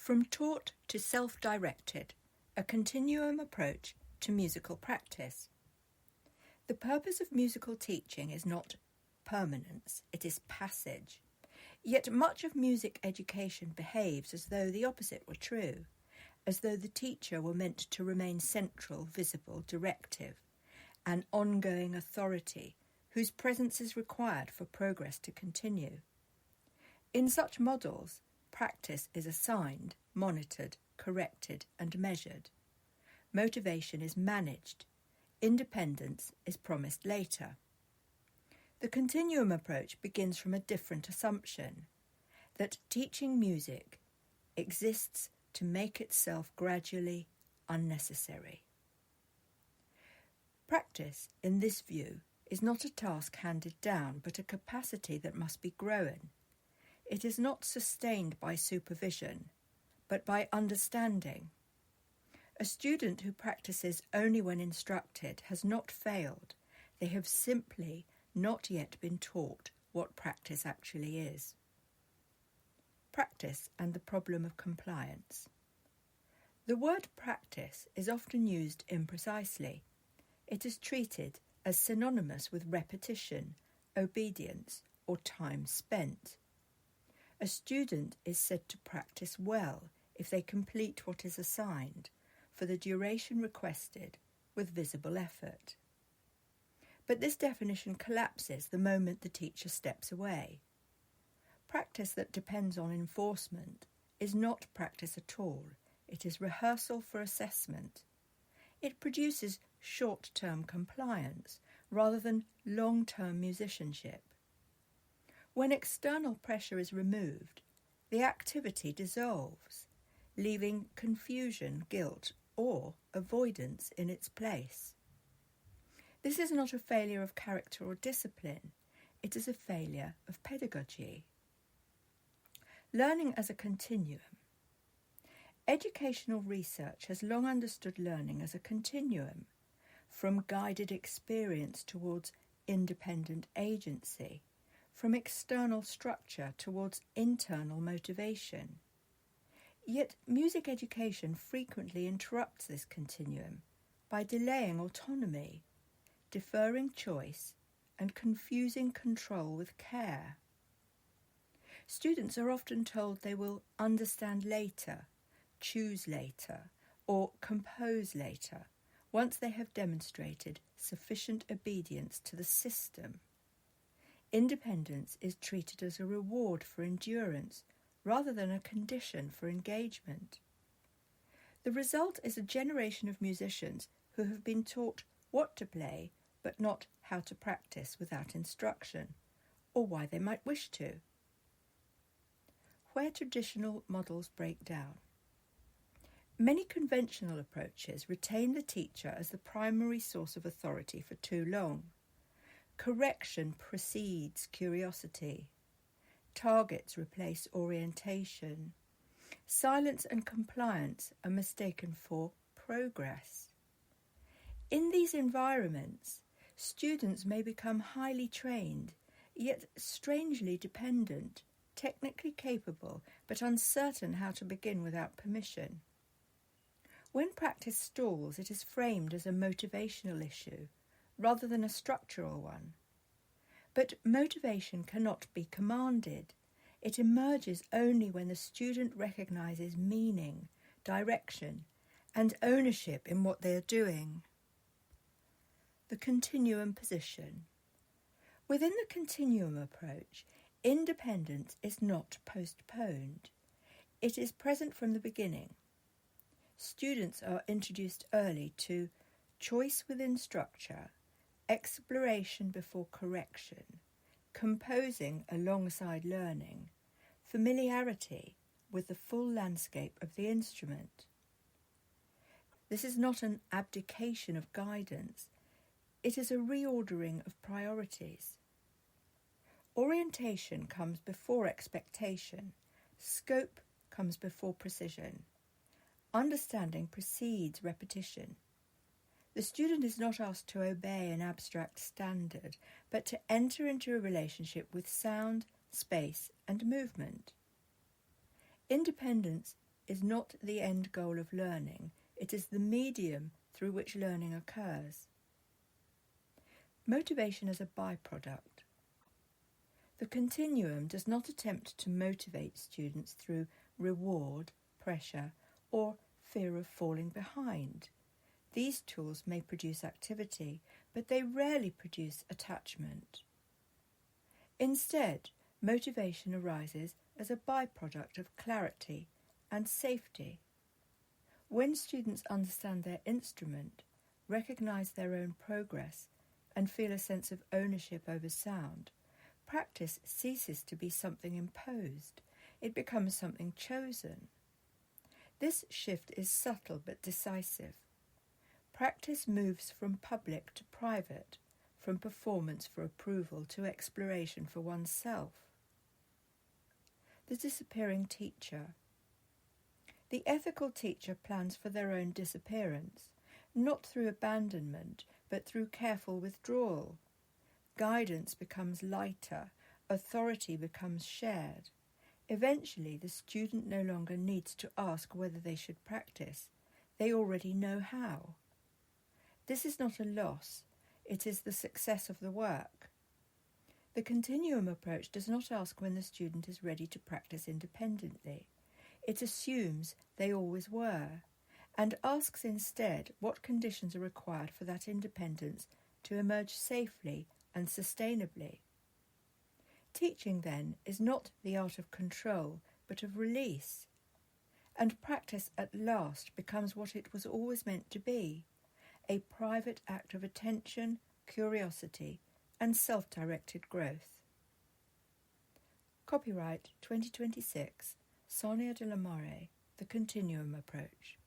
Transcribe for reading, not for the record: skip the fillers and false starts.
From taught to self-directed, a continuum approach to musical practice. The purpose of musical teaching is not permanence, it is passage. Yet much of music education behaves as though the opposite were true, as though the teacher were meant to remain central, visible, directive, an ongoing authority whose presence is required for progress to continue. In such models, practice is assigned, monitored, corrected, and measured. Motivation is managed. Independence is promised later. The continuum approach begins from a different assumption, that teaching music exists to make itself gradually unnecessary. Practice, in this view, is not a task handed down, but a capacity that must be grown. It is not sustained by supervision, but by understanding. A student who practices only when instructed has not failed. They have simply not yet been taught what practice actually is. Practice and the problem of compliance. The word practice is often used imprecisely. It is treated as synonymous with repetition, obedience, or time spent. A student is said to practice well if they complete what is assigned for the duration requested with visible effort. But this definition collapses the moment the teacher steps away. Practice that depends on enforcement is not practice at all. It is rehearsal for assessment. It produces short-term compliance rather than long-term musicianship. When external pressure is removed, the activity dissolves, leaving confusion, guilt, or avoidance in its place. This is not a failure of character or discipline, it is a failure of pedagogy. Learning as a continuum. Educational research has long understood learning as a continuum, from guided experience towards independent agency, from external structure towards internal motivation. Yet music education frequently interrupts this continuum by delaying autonomy, deferring choice, and confusing control with care. Students are often told they will understand later, choose later, or compose later, once they have demonstrated sufficient obedience to the system. Independence is treated as a reward for endurance rather than a condition for engagement. The result is a generation of musicians who have been taught what to play but not how to practice without instruction, or why they might wish to. Where traditional models break down. Many conventional approaches retain the teacher as the primary source of authority for too long. Correction precedes curiosity. Targets replace orientation. Silence and compliance are mistaken for progress. In these environments, students may become highly trained, yet strangely dependent, technically capable, but uncertain how to begin without permission. When practice stalls, it is framed as a motivational issue, rather than a structural one. But motivation cannot be commanded. It emerges only when the student recognises meaning, direction, and ownership in what they are doing. The continuum position. Within the continuum approach, independence is not postponed. It is present from the beginning. Students are introduced early to choice within structure, exploration before correction, composing alongside learning, familiarity with the full landscape of the instrument. This is not an abdication of guidance, it is a reordering of priorities. Orientation comes before expectation, scope comes before precision. Understanding precedes repetition. The student is not asked to obey an abstract standard, but to enter into a relationship with sound, space, and movement. Independence is not the end goal of learning, it is the medium through which learning occurs. Motivation as a byproduct. The continuum does not attempt to motivate students through reward, pressure, or fear of falling behind. These tools may produce activity, but they rarely produce attachment. Instead, motivation arises as a byproduct of clarity and safety. When students understand their instrument, recognise their own progress, and feel a sense of ownership over sound, practice ceases to be something imposed. It becomes something chosen. This shift is subtle but decisive. Practice moves from public to private, from performance for approval to exploration for oneself. The disappearing teacher. The ethical teacher plans for their own disappearance, not through abandonment, but through careful withdrawal. Guidance becomes lighter, authority becomes shared. Eventually, the student no longer needs to ask whether they should practice. They already know how. This is not a loss, it is the success of the work. The Continuum Approach does not ask when the student is ready to practice independently. It assumes they always were, and asks instead what conditions are required for that independence to emerge safely and sustainably. Teaching, then, is not the art of control, but of release. And practice at last becomes what it was always meant to be, a private act of attention, curiosity, and self-directed growth. Copyright 2026, Sarnia de la Mare, The Continuum Approach.